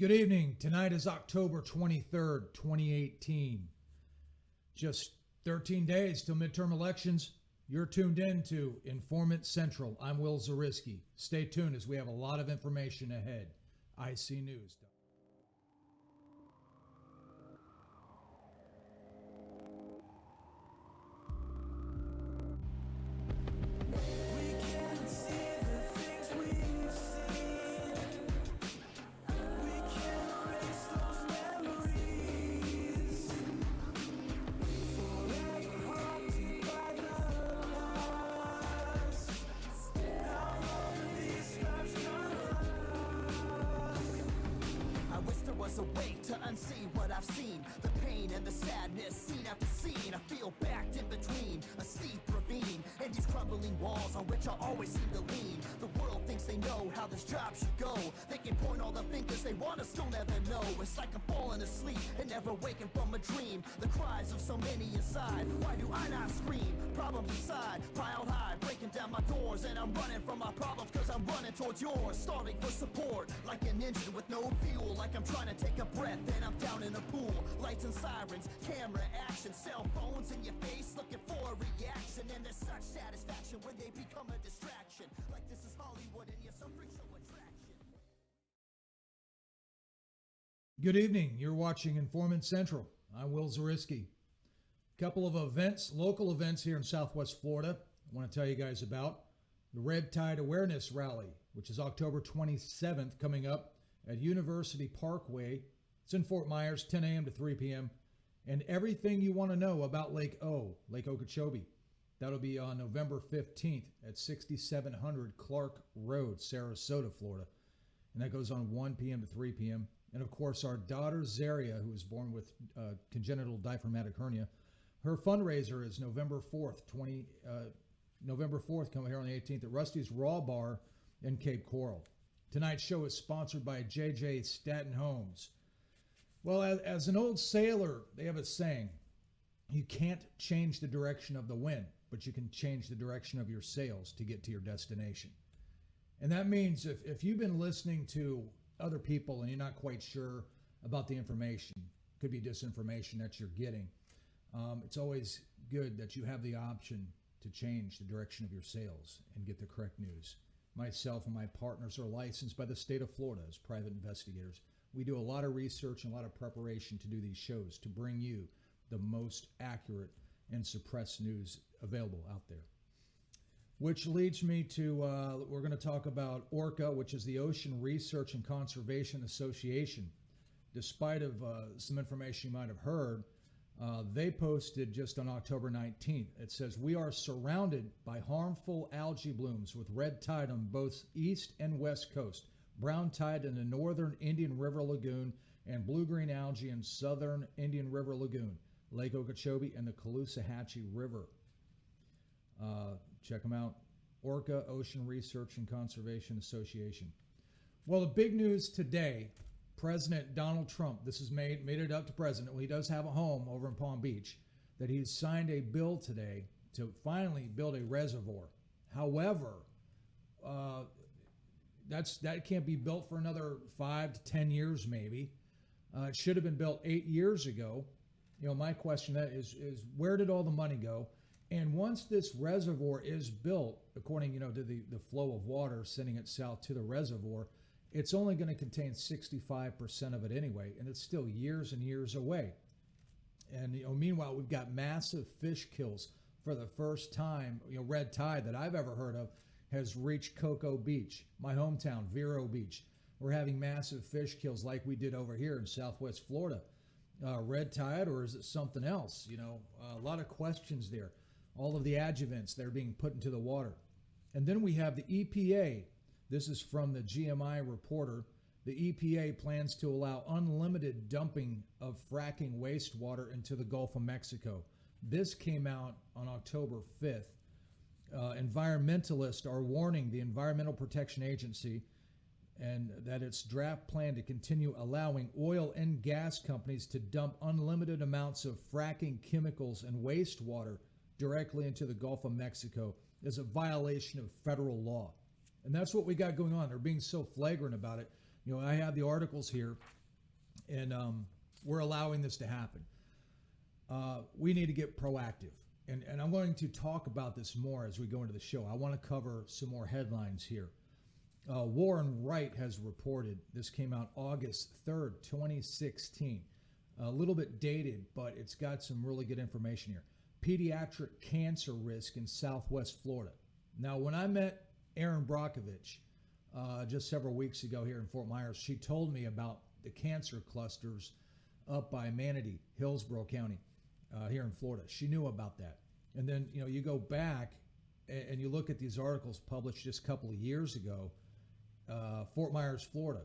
Good evening. Tonight is October 23rd, 2018. Just 13 days till midterm elections. You're tuned in to Informant Central. I'm Will Zariski. Stay tuned as we have a lot of information ahead. ICNews.online. Was a way to unsee what I've seen, the pain and the sadness, scene after scene. I feel backed in between a steep ravine and these crumbling walls on which I always seem to lean. The world thinks they know how this job should go. They can point all the fingers they want to, still never know. It's like I'm falling asleep and never waking from a dream. The cries of so many inside, why do I not scream? Problems inside, piled high, breaking down my doors. And I'm running from my problems cause I'm running towards yours. Starving for support, like an engine with no fuel. Like I'm trying to take a breath and I'm down in a pool. Lights and sirens, camera action, cell phones in your face looking for a reaction. And there's such satisfaction when they become a distraction. Like this is Hollywood and you're some freak show attraction. Good evening. You're watching Informant Central. I'm Will Zariski. Couple of events, local events here in Southwest Florida I want to tell you guys about. The Red Tide Awareness Rally, which is October 27th, coming up at University Parkway. It's in Fort Myers, 10 a.m. to 3 p.m. And everything you want to know about Lake Okeechobee. That'll be on November 15th at 6700 Clark Road, Sarasota, Florida. And that goes on 1 p.m. to 3 p.m. And of course, our daughter Zaria, who was born with congenital diaphragmatic hernia, her fundraiser is November 4th, coming here on the 18th at Rusty's Raw Bar in Cape Coral. Tonight's show is sponsored by J.J. Staten Homes. Well, as an old sailor, they have a saying, you can't change the direction of the wind, but you can change the direction of your sails to get to your destination. And that means if you've been listening to other people and you're not quite sure about the information, could be disinformation that you're getting, it's always good that you have the option to change the direction of your sails and get the correct news. Myself and my partners are licensed by the state of Florida as private investigators. We do a lot of research and a lot of preparation to do these shows to bring you the most accurate and suppressed news available out there. Which leads me to, we're going to talk about ORCA, which is the Ocean Research and Conservation Association. Despite of some information you might have heard, they posted just on October 19th. It says, we are surrounded by harmful algae blooms with red tide on both east and west coast, brown tide in the northern Indian River Lagoon, and blue-green algae in southern Indian River Lagoon, Lake Okeechobee, and the Caloosahatchee River. Check them out. ORCA, Ocean Research and Conservation Association. Well, the big news today, President Donald Trump, this is made it up to President. Well, he does have a home over in Palm Beach, that he's signed a bill today to finally build a reservoir. However, that can't be built for another 5 to 10 years maybe. It should have been built 8 years ago. You know, my question is where did all the money go? And once this reservoir is built, according to the flow of water sending it south to the reservoir, it's only going to contain 65% of it anyway, and it's still years and years away. And meanwhile, we've got massive fish kills for the first time. Red tide that I've ever heard of has reached Cocoa Beach, my hometown, Vero Beach. We're having massive fish kills like we did over here in Southwest Florida. Red tide, or is it something else? A lot of questions there. All of the adjuvants that are being put into the water. And then we have the EPA. This is from the GMI Reporter. The EPA plans to allow unlimited dumping of fracking wastewater into the Gulf of Mexico. This came out on October 5th. Environmentalists are warning the Environmental Protection Agency and that its draft plan to continue allowing oil and gas companies to dump unlimited amounts of fracking chemicals and wastewater directly into the Gulf of Mexico is a violation of federal law. And that's what we got going on. They're being so flagrant about it I have the articles here, and we're allowing this to happen. We need to get proactive. And I'm going to talk about this more as we go into the show. I want to cover some more headlines here. Warren Wright has reported, this came out August 3rd, 2016. A little bit dated, but it's got some really good information here. Pediatric cancer risk in Southwest Florida. Now, when I met Erin Brockovich just several weeks ago here in Fort Myers, she told me about the cancer clusters up by Manatee, Hillsborough County, here in Florida. She knew about that. And then, you go back and you look at these articles published just a couple of years ago, Fort Myers, Florida.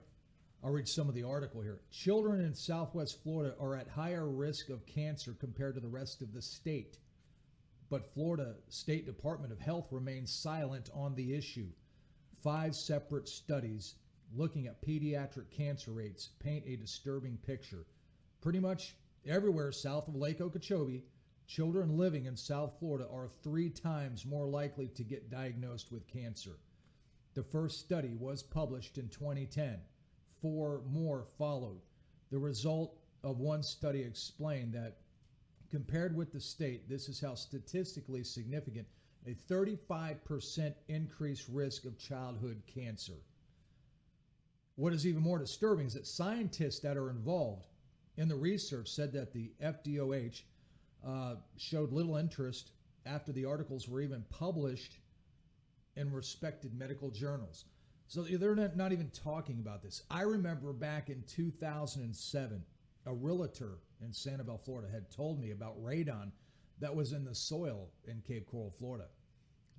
I'll read some of the article here. Children in Southwest Florida are at higher risk of cancer compared to the rest of the state. But Florida State Department of Health remains silent on the issue. 5 separate studies looking at pediatric cancer rates paint a disturbing picture. Pretty much everywhere south of Lake Okeechobee, children living in South Florida are 3 times more likely to get diagnosed with cancer. The first study was published in 2010. 4 more followed. The result of one study explained that compared with the state, this is how statistically significant, a 35% increased risk of childhood cancer. What is even more disturbing is that scientists that are involved in the research said that the FDOH showed little interest after the articles were even published in respected medical journals. So they're not even talking about this. I remember back in 2007, a realtor in Sanibel, Florida, had told me about radon that was in the soil in Cape Coral, Florida.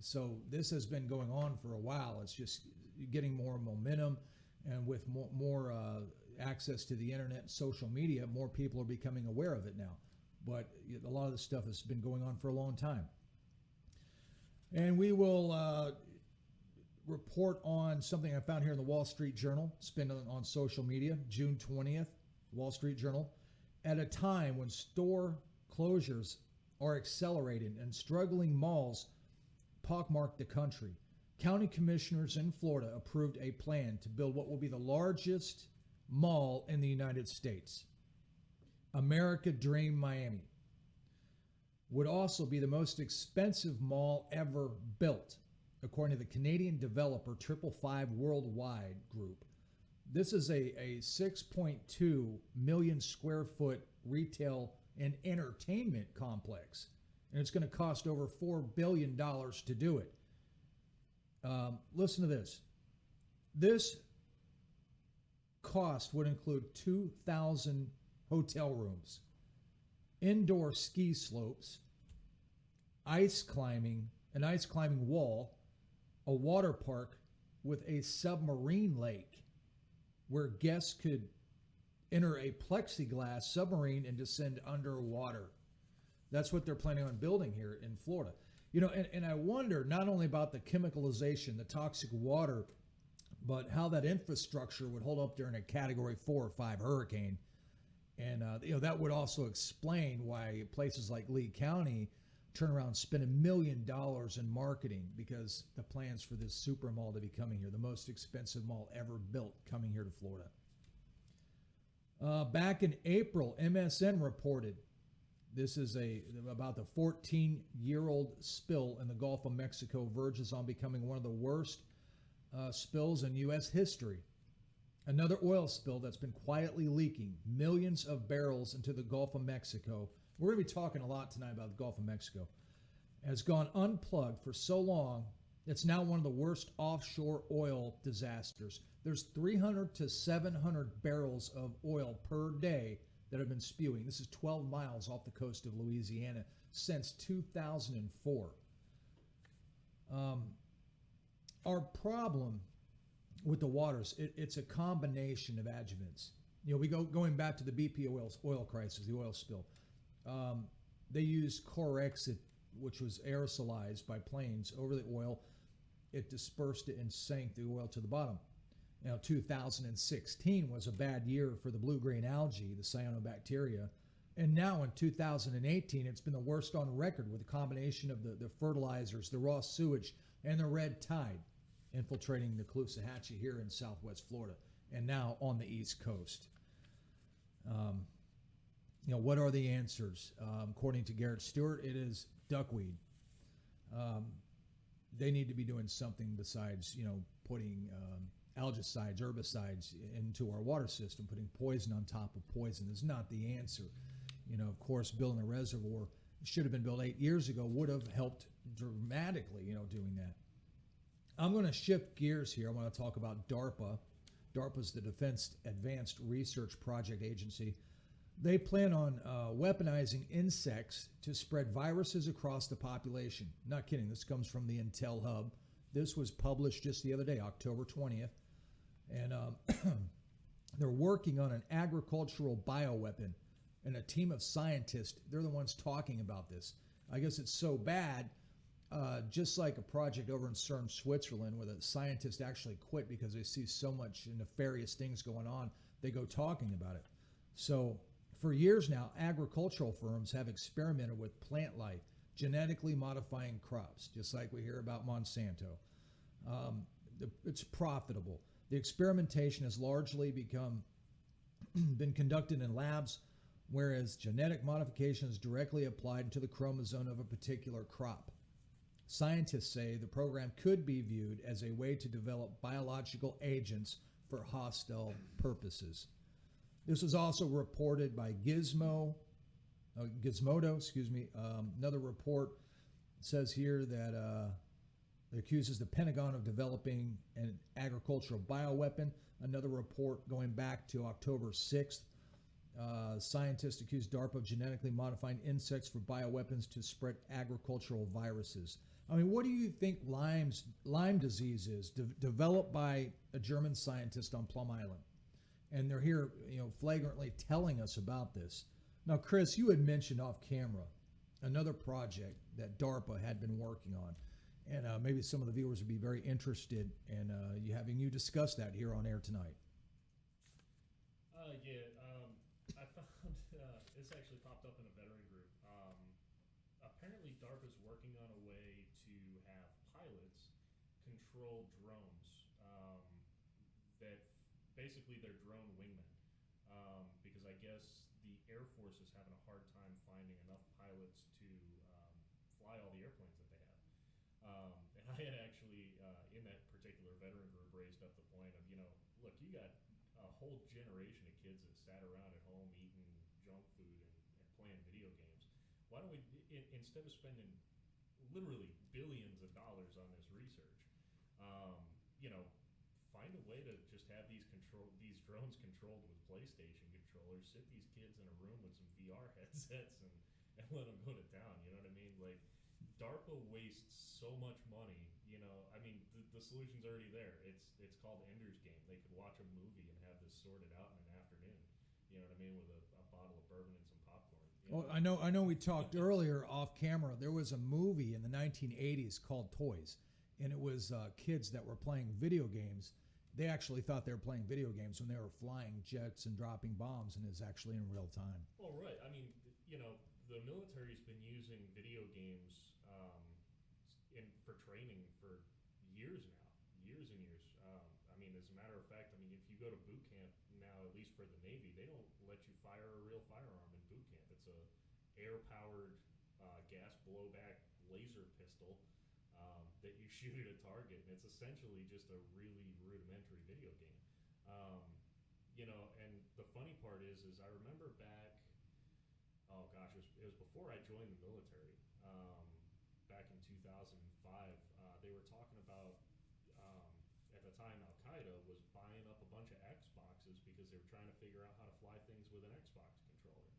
So this has been going on for a while. It's just getting more momentum, and with more access to the internet and social media, more people are becoming aware of it now. But a lot of this stuff has been going on for a long time. And we will report on something I found here in the Wall Street Journal. It's been on social media, June 20th, Wall Street Journal. At a time when store closures are accelerating and struggling malls pockmark the country, county commissioners in Florida approved a plan to build what will be the largest mall in the United States. America Dream Miami would also be the most expensive mall ever built, according to the Canadian developer 555 Worldwide Group. This is a 6.2 million square foot retail and entertainment complex, and it's going to cost over $4 billion to do it. Listen to this. This cost would include 2,000 hotel rooms, indoor ski slopes, an ice climbing wall, a water park with a submarine lake where guests could enter a plexiglass submarine and descend underwater. That's what they're planning on building here in Florida. And I wonder not only about the chemicalization, the toxic water, but how that infrastructure would hold up during a Category 4 or 5 hurricane. And that would also explain why places like Lee County turn around and spend $1 million in marketing, because the plans for this super mall to be coming here, the most expensive mall ever built, coming here to Florida. Back in April, MSN reported this is about the 14-year-old spill in the Gulf of Mexico verges on becoming one of the worst spills in U.S. history. Another oil spill that's been quietly leaking millions of barrels into the Gulf of Mexico. We're going to be talking a lot tonight about the Gulf of Mexico. Has gone unplugged for so long, it's now one of the worst offshore oil disasters. There's 300 to 700 barrels of oil per day that have been spewing. This is 12 miles off the coast of Louisiana since 2004. Our problem with the waters, it's a combination of adjuvants. We going back to the BP oil crisis, the oil spill. They used Corexit, which was aerosolized by planes over the oil. It dispersed it and sank the oil to the bottom. 2016 was a bad year for the blue-green algae, the cyanobacteria. And now in 2018, it's been the worst on record, with a combination of the fertilizers, the raw sewage, and the red tide infiltrating the Caloosahatchee here in Southwest Florida. and now on the East Coast. What are the answers? According to Garrett Stewart, it is duckweed. They need to be doing something besides, putting algicides, herbicides into our water system. Putting poison on top of poison is not the answer. Of course, building a reservoir should have been built 8 years ago, would have helped dramatically, doing that. I'm going to shift gears here. I want to talk about DARPA. DARPA is the Defense Advanced Research Project Agency. They plan on weaponizing insects to spread viruses across the population. Not kidding. This comes from the Intel Hub. This was published just the other day, October 20th. And they're working on an agricultural bioweapon. And a team of scientists, they're the ones talking about this. I guess it's so bad, just like a project over in CERN, Switzerland, where the scientists actually quit because they see so much nefarious things going on, they go talking about it. So for years now, agricultural firms have experimented with plant life, genetically modifying crops, just like we hear about Monsanto. It's profitable. The experimentation has largely been conducted in labs, whereas genetic modification is directly applied into the chromosome of a particular crop. Scientists say the program could be viewed as a way to develop biological agents for hostile purposes. This was also reported by Gizmodo. Another report says here that it accuses the Pentagon of developing an agricultural bioweapon. Another report going back to October 6th. Scientists accuse DARPA of genetically modifying insects for bioweapons to spread agricultural viruses. I mean, what do you think Lyme disease is? Developed by a German scientist on Plum Island. And they're here, flagrantly telling us about this. Now, Chris, you had mentioned off camera another project that DARPA had been working on. And maybe some of the viewers would be very interested in having you discuss that here on air tonight. I found this actually popped up in a veteran group. Apparently, DARPA is working on a way to have pilots control drones that basically they're drone wingmen. Because I guess the Air Force is having a hard time finding enough pilots to fly all the airplanes that they have. And I had actually, in that particular veteran group, raised up the point of, look, you got a whole generation of kids that sat around at home eating junk food and playing video games. Why don't we, instead of spending literally billions of dollars on this research, find a way to just have these drones controlled with PlayStation controllers, sit these kids in a room with some VR headsets and let them go to town. You know what I mean? Like, DARPA wastes so much money. The solution's already there. It's called Ender's Game. They could watch a movie and have this sorted out in an afternoon. You know what I mean? With a bottle of bourbon and some popcorn. Well, I know. We talked earlier off camera. There was a movie in the 1980s called Toys, and it was kids that were playing video games. They actually thought they were playing video games when they were flying jets and dropping bombs, and it's actually in real time. Well, right. The military's been using video games for training for years now, years and years. As a matter of fact, if you go to boot camp now, at least for the Navy, they don't let you fire a real firearm in boot camp. It's a air-powered gas blowback laser pistol that you shoot at a target, and it's essentially just a really rudimentary video game. And the funny part is I remember back, oh gosh, it was before I joined the military. Back in 2005, they were talking about, at the time, Al-Qaeda was buying up a bunch of Xboxes because they were trying to figure out how to fly things with an Xbox controller.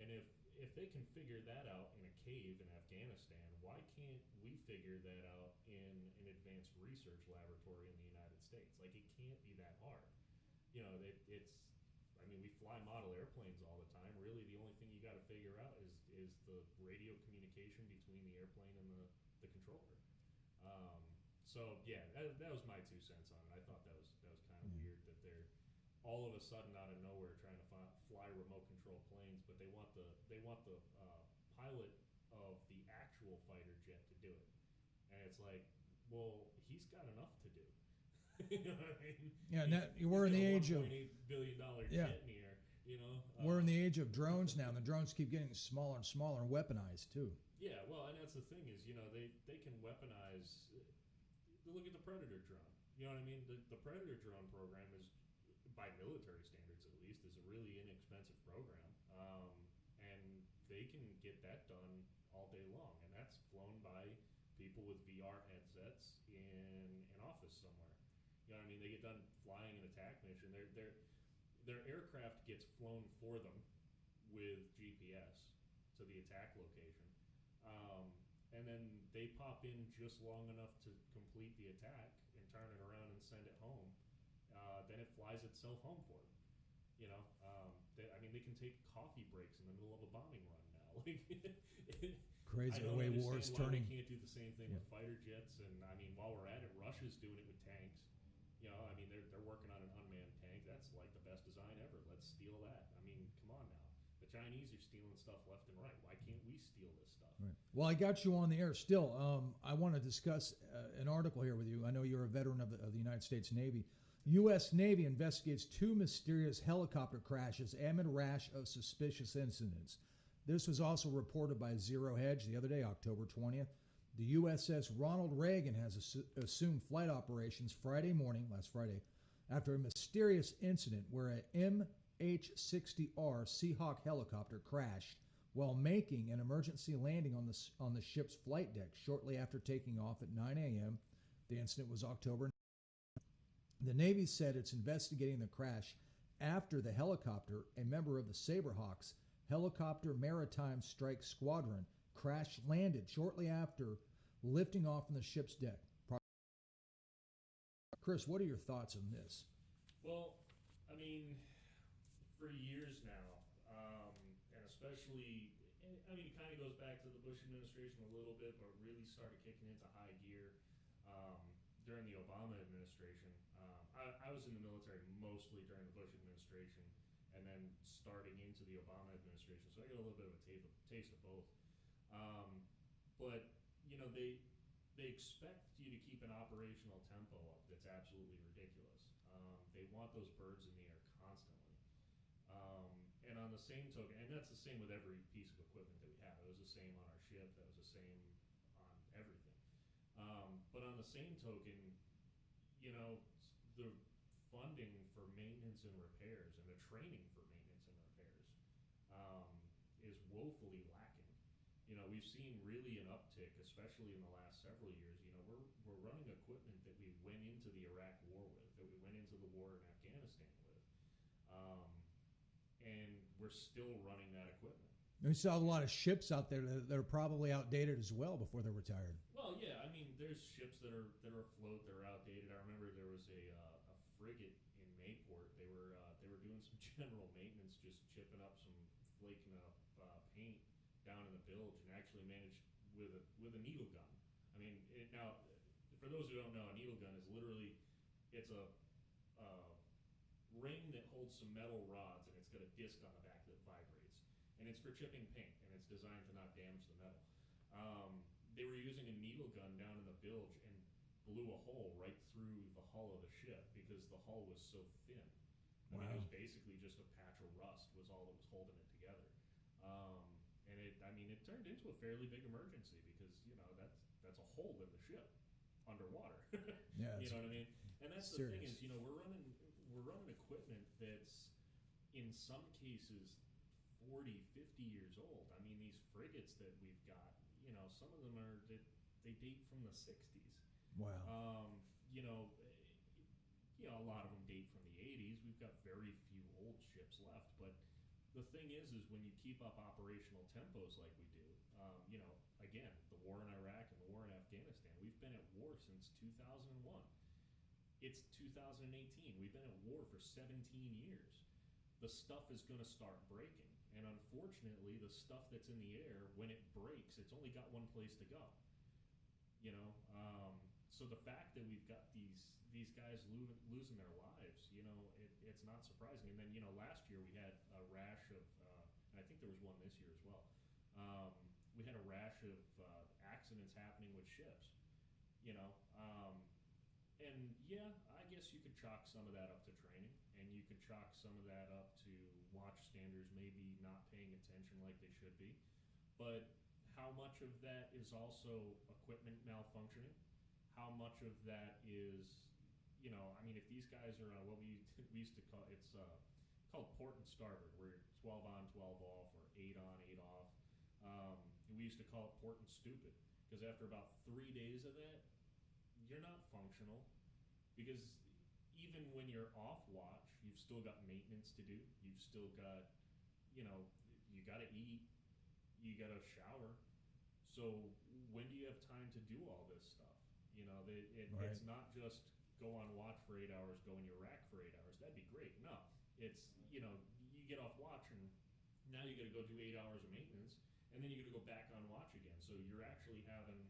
And if they can figure that out in a cave in Afghanistan, why can't we figure that out in an advanced research laboratory in the United States? Like, it can't be that hard. We fly model airplanes all the time. Really, the only thing you got to figure out is the radio communication between the airplane and the controller. That was my 2 cents on it. I thought that was kind of weird that they're all of a sudden out of nowhere trying to fly remote control planes, but they want the pilot of the actual fighter jet to do it. And it's like, well, he's got enough to do. You know what I mean? Yeah, we're in the age of $1.8 billion Yeah. jet in the air. You know, we're in the age of drones now, and the drones keep getting smaller and smaller and weaponized too. yeah. Well, and that's the thing is, they can weaponize. Look at the Predator drone. You know what I mean? The Predator drone program is, by military standards at least, is a really inexpensive program, and they can get that done all day long, and that's flown by people with VR headsets in an office somewhere. You know what I mean? They get done flying an attack mission. Their aircraft gets flown for them with GPS to the attack location, and then they pop in just long enough to complete the attack and turn it around and send it home. Then it flies itself home for them. They can take coffee breaks in the middle of a bombing run now. Crazy I the don't way understand war's why turning. We can't do the same thing with fighter jets, and while we're at it, Russia's doing it with tanks. They're working on an unmanned tank. That's like the best design ever. Let's steal that. Come on now. The Chinese are stealing stuff left and right. Why can't we steal this stuff? Right. Well, I got you on the air still. I want to discuss an article here with you. I know you're a veteran of the United States Navy. U.S. Navy investigates 2 mysterious helicopter crashes amid a rash of suspicious incidents. This was also reported by Zero Hedge the other day, October 20th. The USS Ronald Reagan has assumed flight operations last Friday, after a mysterious incident where a MH-60R Seahawk helicopter crashed while making an emergency landing on the ship's flight deck shortly after taking off at 9 a.m. The incident was October 9th. The Navy said it's investigating the crash after the helicopter, a member of the Saberhawks Helicopter Maritime Strike Squadron, crash-landed shortly after lifting off from the ship's deck. Chris, what are your thoughts on this? Well, for years now, and especially, it kind of goes back to the Bush administration a little bit, but really started kicking into high gear during the Obama administration. I was in the military mostly during the Bush administration, and then starting into the Obama administration, so I got a little bit of a taste of both. But they expect you to keep an operational tempo up that's absolutely ridiculous. They want those birds in the air constantly. And on the same token, and that's the same with every piece of equipment that we have. It was the same on our ship. That was the same on everything. But on the same token, the funding for maintenance and repairs and the training for maintenance and repairs is woefully lacking. We've seen really an uptick, especially in the last several years. We're running equipment that we went into the Iraq War with, that we went into the war in Afghanistan with, and we're still running that equipment. We saw a lot of ships out there that are probably outdated as well before they're retired. Well, yeah, there's ships that are afloat that are outdated. I remember there was a frigate in Mayport. They were doing some general maintenance, just chipping up some flaking up paint down in the bilge, and actually managed with a needle gun. Now, for those who don't know, a needle gun is literally it's a ring that holds some metal rods, and it's got a disc on the back that vibrates, and it's for chipping paint, and it's designed to not damage the metal. They were using a needle gun down in the bilge and blew a hole right through the hull of the ship because the hull was so thin. It was basically just a patch of rust was all that was holding it together. And it turned into a fairly big emergency because that's a hole in the ship underwater. Yeah, you know what I mean? And that's serious. The thing is, we're running equipment that's in some cases 40, 50 years old. These frigates that we've got, some of them they date from the 60s. Wow. A lot of them date from the 80s. We've got very few old ships left, but the thing is when you keep up operational tempos like we do, again, the war in Iraq and the war in Afghanistan, we've been at war since 2001. It's 2018. We've been at war for 17 years. The stuff is going to start breaking. And unfortunately, the stuff that's in the air, when it breaks, it's only got one place to go. So the fact that we've got these guys losing their lives, it's not surprising. And then, last year we had a rash of, and I think there was one this year as well. We had a rash of accidents happening with ships. And yeah, I guess guess you could chalk some of that up to training, and you could chalk some of that up to watch standers maybe not paying attention like they should be. But how much of that is also equipment malfunctioning? How much of that is, I mean, if these guys are on what we used to call, it's called port and starboard, where you're 12 on, 12 off, or 8 on, 8 off. We used to call it port and stupid, because after about 3 days of that, you're not functional, because even when you're off watch, you've still got maintenance to do. You've still got, you got to eat, you got to shower. So when do you have time to do all this stuff? Right. It's not just go on watch for 8 hours, go in your rack for 8 hours. That'd be great. No, it's, you get off watch and now you got to go do 8 hours of maintenance, and then you got to go back on watch again. So you're actually having,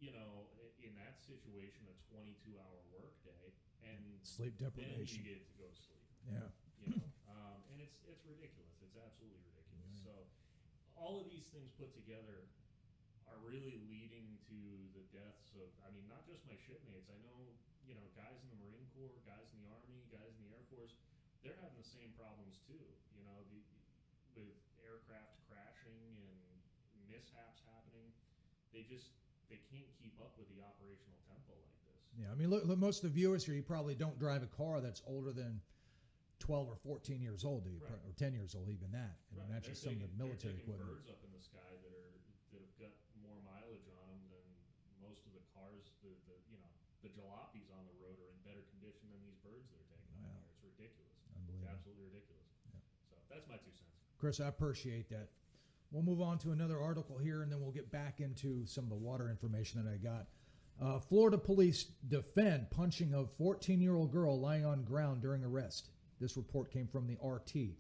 in that situation, a 22-hour work day, and Sleep deprivation. then you get to go to sleep. Yeah. And it's ridiculous. It's absolutely ridiculous. So all of these things put together are really leading to the deaths of, I mean, not just my shipmates. I know, guys in the Marine Corps, guys in the Army, guys in the Air Force, they're having the same problems too. With aircraft crashing and mishaps happening, they can't keep up with the operational tempo like this. Yeah, I mean, look, most of the viewers here, you probably don't drive a car that's older than 12 or 14 years old, do you? Right. Or 10 years old, even that. And Right. that's just some of the military they're taking equipment. birds up in the sky that have got more mileage on them than most of the cars. The jalopies on the road are in better condition than these birds that are taking Wow. on there. It's ridiculous. Unbelievable. It's absolutely ridiculous. Yeah. So that's my 2 cents. Chris, I appreciate that. We'll move on to another article here, and then we'll get back into some of the water information that I got. Florida police defend punching of 14-year-old girl lying on ground during arrest. This report came from the RT.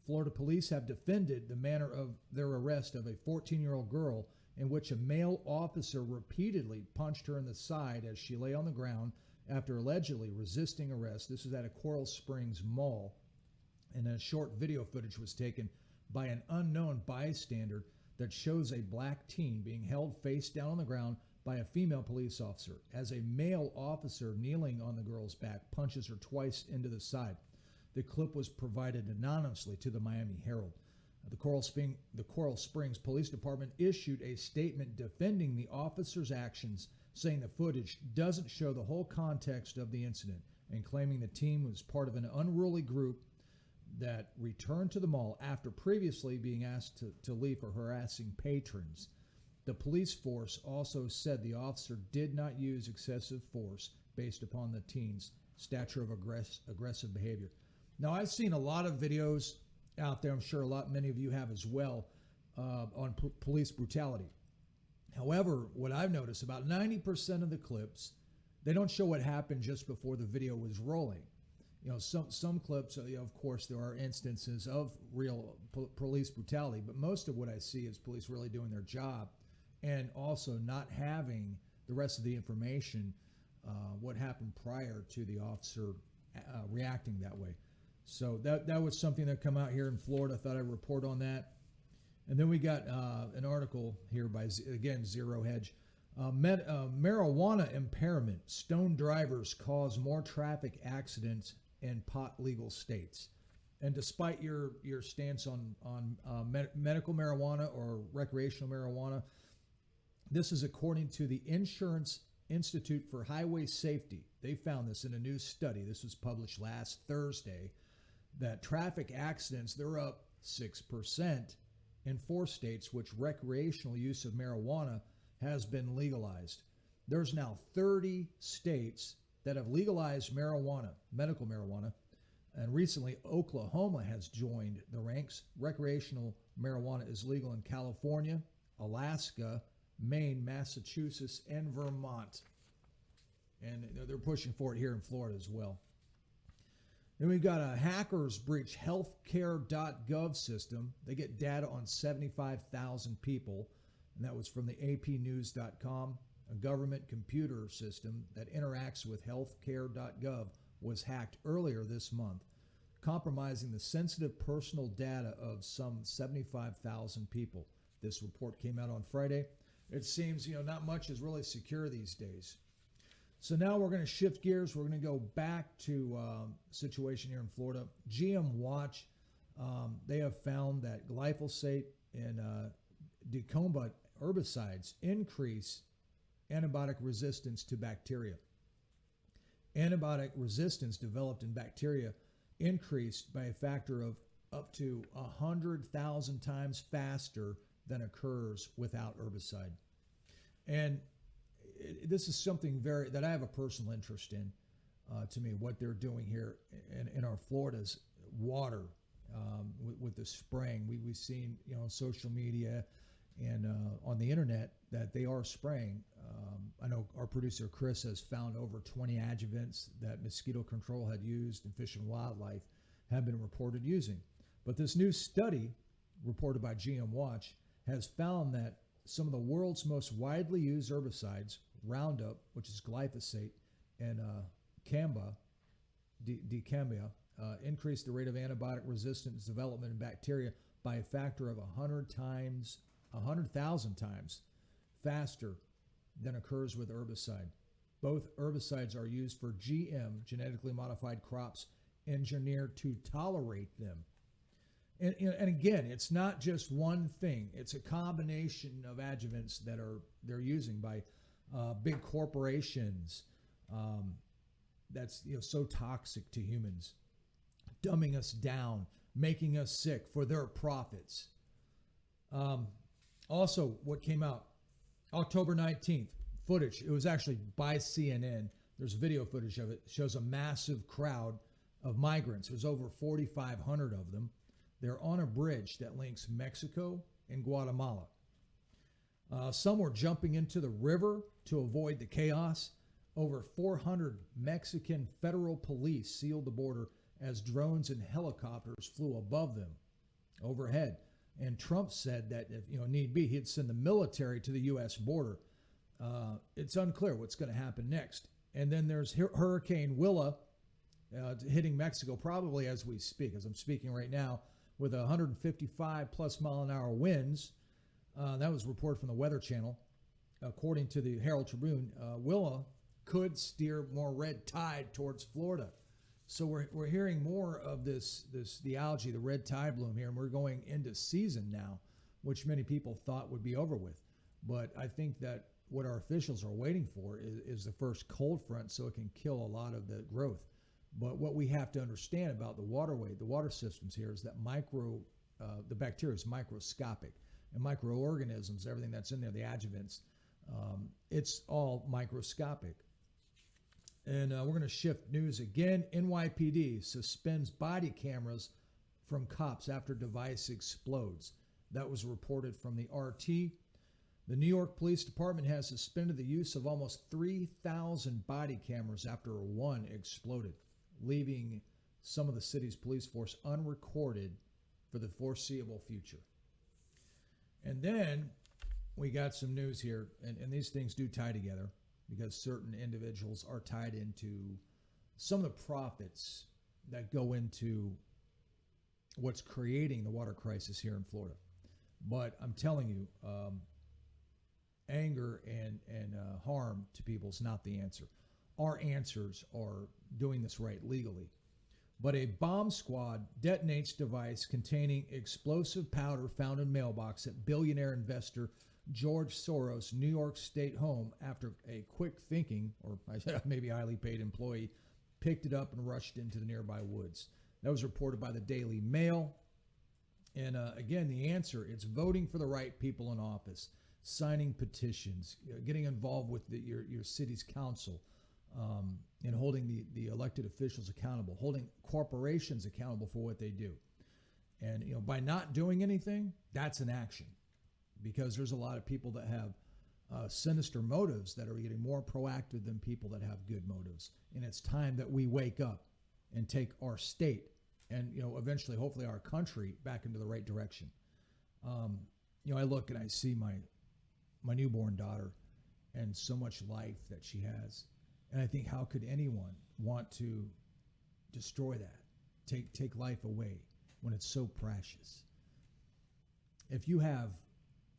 Florida police have defended the manner of their arrest of a 14-year-old girl in which a male officer repeatedly punched her in the side as she lay on the ground after allegedly resisting arrest. This is at a Coral Springs mall, and a short video footage was taken by an unknown bystander that shows a black teen being held face down on the ground by a female police officer as a male officer kneeling on the girl's back punches her twice into the side. The clip was provided anonymously to the Miami Herald. The Coral Springs Police Department issued a statement defending the officer's actions, saying the footage doesn't show the whole context of the incident, and claiming the team was part of an unruly group that returned to the mall after previously being asked to leave for harassing patrons. The police force also said the officer did not use excessive force based upon the teen's stature of aggressive behavior. Now, I've seen a lot of videos out there, I'm sure many of you have as well, on police brutality. However, what I've noticed, about 90% of the clips, they don't show what happened just before the video was rolling. Some clips, of course, there are instances of real police brutality, but most of what I see is police really doing their job and also not having the rest of the information, what happened prior to the officer reacting that way. So that was something that come out here in Florida. I thought I'd report on that. And then we got an article here by, again, Zero Hedge. Marijuana impairment. Stone drivers cause more traffic accidents in pot legal states. And despite your stance on medical marijuana or recreational marijuana, this is according to the Insurance Institute for Highway Safety. They found this in a new study. This was published last Thursday, that traffic accidents, they're up 6% in 4 states which recreational use of marijuana has been legalized. There's now 30 states that have legalized marijuana, medical marijuana, and recently Oklahoma has joined the ranks. Recreational marijuana is legal in California, Alaska, Maine, Massachusetts, and Vermont. And they're pushing for it here in Florida as well. Then we've got a hackers breach healthcare.gov system. They get data on 75,000 people, and that was from the ICNews.online. A government computer system that interacts with healthcare.gov was hacked earlier this month, compromising the sensitive personal data of some 75,000 people. This report came out on Friday. It seems, not much is really secure these days. So now we're going to shift gears. We're going to go back to situation here in Florida. GM Watch, they have found that glyphosate and dicamba herbicides increase antibiotic resistance to bacteria. Antibiotic resistance developed in bacteria increased by a factor of up to 100,000 times faster than occurs without herbicide. And this is something that I have a personal interest in. To me, what they're doing here in our Florida's water with the spraying. We've seen, on social media and on the internet that they are spraying. I know our producer Chris has found over 20 adjuvants that mosquito control had used and Fish and Wildlife have been reported using. But this new study reported by GM Watch has found that some of the world's most widely used herbicides, Roundup, which is glyphosate, and dicamba, increase the rate of antibiotic resistance development in bacteria by a factor of 100,000 times faster than occurs with herbicide. Both herbicides are used for GM, genetically modified crops, engineered to tolerate them. And again, it's not just one thing. It's a combination of adjuvants that they're using by big corporations that's so toxic to humans, dumbing us down, making us sick for their profits. Also, what came out October 19th, footage. It was actually by CNN. There's video footage of it. It shows a massive crowd of migrants. There's over 4,500 of them. They're on a bridge that links Mexico and Guatemala. Some were jumping into the river to avoid the chaos. Over 400 Mexican federal police sealed the border as drones and helicopters flew above them, overhead. And Trump said that if need be, he'd send the military to the U.S. border. It's unclear what's going to happen next. And then there's Hurricane Willa hitting Mexico probably as we speak, as I'm speaking right now, with 155 plus mile an hour winds. That was reported from the Weather Channel. According to the Herald Tribune, Willa could steer more red tide towards Florida. So we're hearing more of the algae, the red tide bloom here, and we're going into season now, which many people thought would be over with. But I think that what our officials are waiting for is the first cold front so it can kill a lot of the growth. But what we have to understand about the waterway, the water systems here, is that the bacteria is microscopic, and microorganisms, everything that's in there, the adjuvants, it's all microscopic. And we're going to shift news again. NYPD suspends body cameras from cops after device explodes. That was reported from the RT. The New York Police Department has suspended the use of almost 3,000 body cameras after one exploded, leaving some of the city's police force unrecorded for the foreseeable future. And then we got some news here, and these things do tie together because certain individuals are tied into some of the profits that go into what's creating the water crisis here in Florida. But I'm telling you, anger and harm to people is not the answer. Our answers are doing this right legally. But a bomb squad detonates device containing explosive powder found in mailbox at billionaire investor George Soros' New York State home after a quick thinking, or maybe highly paid employee, picked it up and rushed into the nearby woods. That was reported by the Daily Mail. And again, the answer, it's voting for the right people in office, signing petitions, getting involved with your city's council, and holding the elected officials accountable, holding corporations accountable for what they do. And by not doing anything, that's an action, because there's a lot of people that have sinister motives that are getting more proactive than people that have good motives. And it's time that we wake up and take our state and eventually, hopefully, our country back into the right direction. I look and I see my newborn daughter and so much life that she has. And I think, how could anyone want to destroy that, take life away when it's so precious? If you have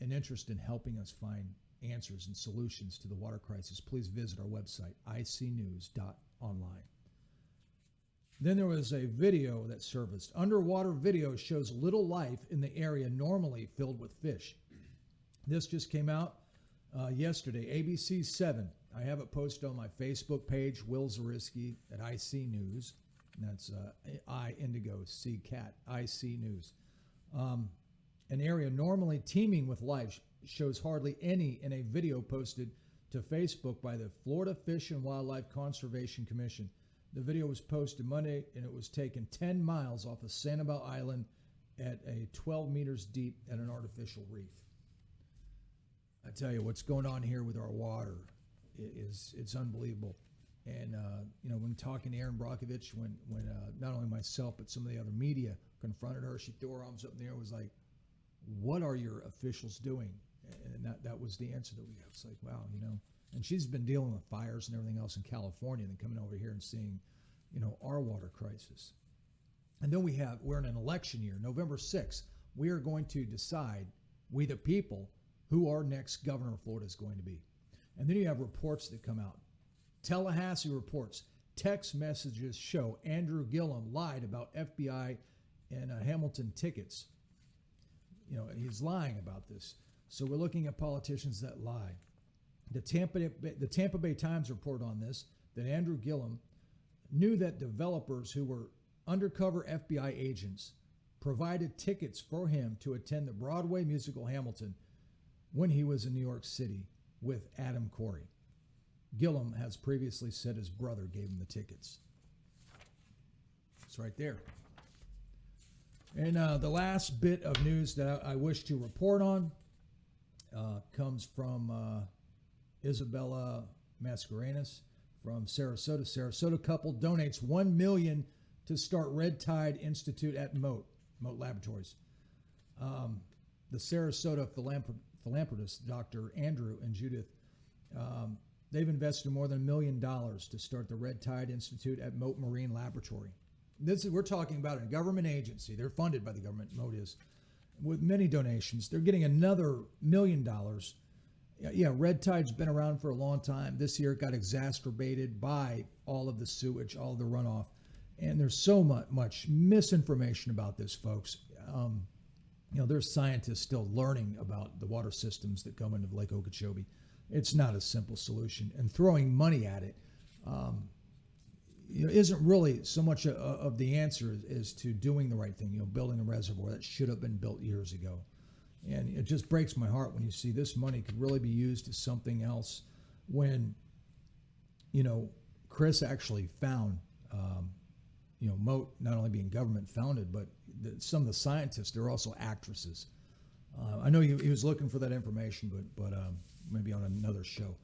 an interest in helping us find answers and solutions to the water crisis, please visit our website, ICNews.online. Then there was a video that surfaced. Underwater video shows little life in the area normally filled with fish. This just came out yesterday, ABC 7. I have it posted on my Facebook page, Will Zariski at IC News. And that's I Indigo C Cat, IC News. An area normally teeming with life shows hardly any in a video posted to Facebook by the Florida Fish and Wildlife Conservation Commission. The video was posted Monday, and it was taken 10 miles off of Sanibel Island at a 12 meters deep at an artificial reef. I tell you, what's going on here with our water it's unbelievable. And, when talking to Aaron Brockovich, when not only myself, but some of the other media confronted her, she threw her arms up in the air, was like, what are your officials doing? And that was the answer that we got. It's like, wow, and she's been dealing with fires and everything else in California, and then coming over here and seeing, our water crisis. And then we're in an election year, November 6th. We are going to decide, we the people, who our next governor of Florida is going to be. And then you have reports that come out. Tallahassee reports text messages show Andrew Gillum lied about FBI and Hamilton tickets. He's lying about this. So we're looking at politicians that lie. The Tampa Bay Times reported on this, that Andrew Gillum knew that developers who were undercover FBI agents provided tickets for him to attend the Broadway musical Hamilton when he was in New York City with Adam Corey. Gillum has previously said his brother gave him the tickets. It's right there. And the last bit of news that I wish to report on comes from Isabella Mascarenas from Sarasota. Sarasota couple donates $1 million to start Red Tide Institute at Moat Laboratories. The Sarasota philanthropists, Dr. Andrew and Judith, they've invested more than $1 million to start the Red Tide Institute at Moat Marine Laboratory. We're talking about a government agency. They're funded by the government, Moat is, with many donations. They're getting another $1 million. Yeah, Red Tide's been around for a long time. This year it got exacerbated by all of the sewage, all of the runoff. And there's so much misinformation about this, folks. There's scientists still learning about the water systems that come into Lake Okeechobee. It's not a simple solution. And throwing money at it isn't really so much of the answer as to doing the right thing, building a reservoir that should have been built years ago. And it just breaks my heart when you see this money could really be used to something else when, Chris actually found, Moat not only being government founded, but some of the scientists, they're also actresses. I know he was looking for that information, but maybe on another show.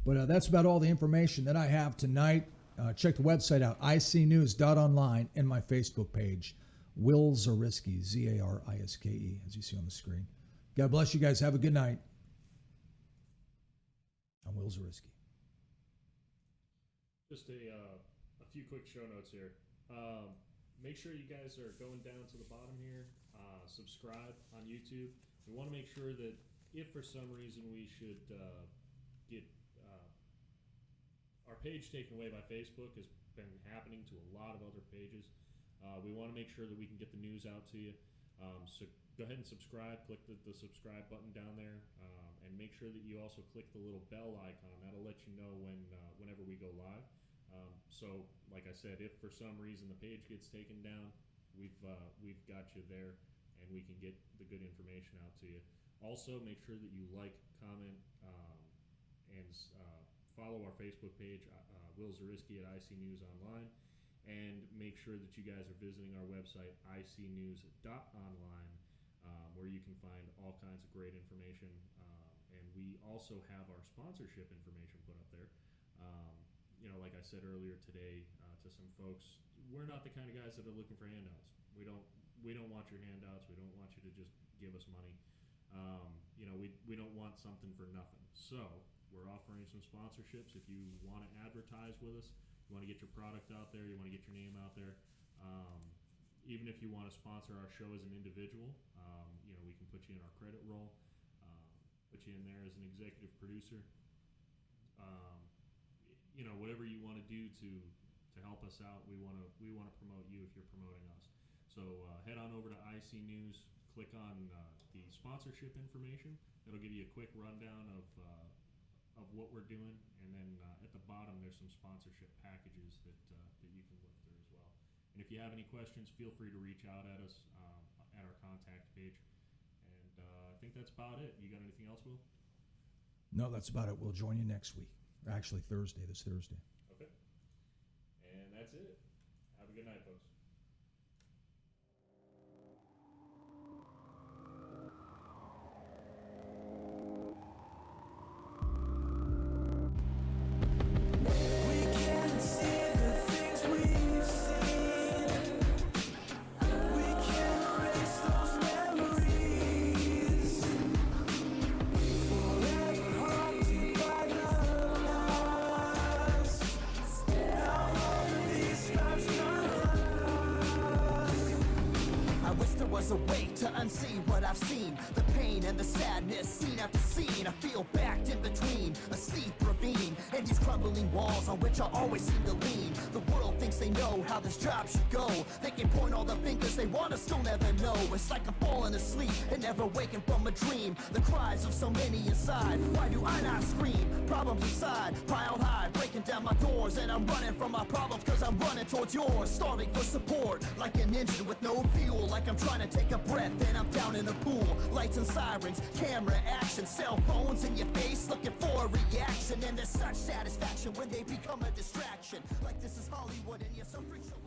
But that's about all the information that I have tonight. Check the website out, ICNews.online, and my Facebook page, Will Zariski, Zariske, as you see on the screen. God bless you guys. Have a good night. I'm Will Zariski. Just a few quick show notes here. Make sure you guys are going down to the bottom here. Subscribe on YouTube. We want to make sure that if for some reason we should get our page taken away by Facebook, has been happening to a lot of other pages. We want to make sure that we can get the news out to you. So go ahead and subscribe. Click the subscribe button down there, and make sure that you also click the little bell icon. That'll let you know whenever we go live. So, like I said, if for some reason the page gets taken down, we've got you there, and we can get the good information out to you. Also, make sure that you like, comment, and follow our Facebook page, Will Zariski at ICNews.online, and make sure that you guys are visiting our website, ICNews.online, where you can find all kinds of great information. And we also have our sponsorship information put up there. Like I said earlier today to some folks, we're not the kind of guys that are looking for handouts. We don't want your handouts. We don't want you to just give us money. We don't want something for nothing. So we're offering some sponsorships. If you want to advertise with us, you want to get your product out there, you want to get your name out there, even if you want to sponsor our show as an individual, we can put you in our credit roll. put you in there as an executive producer. Whatever you want to do to help us out, we want to promote you if you're promoting us. So head on over to IC News, click on the sponsorship information. It'll give you a quick rundown of what we're doing, and then at the bottom there's some sponsorship packages that you can look through as well. And if you have any questions, feel free to reach out at us at our contact page. And I think that's about it. You got anything else, Will? No, that's about it. We'll join you next week. Actually, this Thursday. Okay. And that's it. Have a good night, folks. Was a way to unsee what I've seen, the pain and the sadness, scene after scene. I feel backed in between a steep ravine and these crumbling walls on which I always seem to lean. The world thinks they know how this job should go. They can point all the fingers they want to, still never know. It's like I'm falling asleep and never waking from a dream. The cries of so many inside, why do I not scream? Problems inside, piled high, breaking down my doors. And I'm running from my problems cause I'm running towards yours. Starving for support, like an engine with no fuel. Like I'm trying to take a breath and I'm down in a pool. Lights and sirens, camera action, cell phones in your face looking for a reaction. And there's such satisfaction when they become a distraction. Like this is Hollywood and you're some freak show.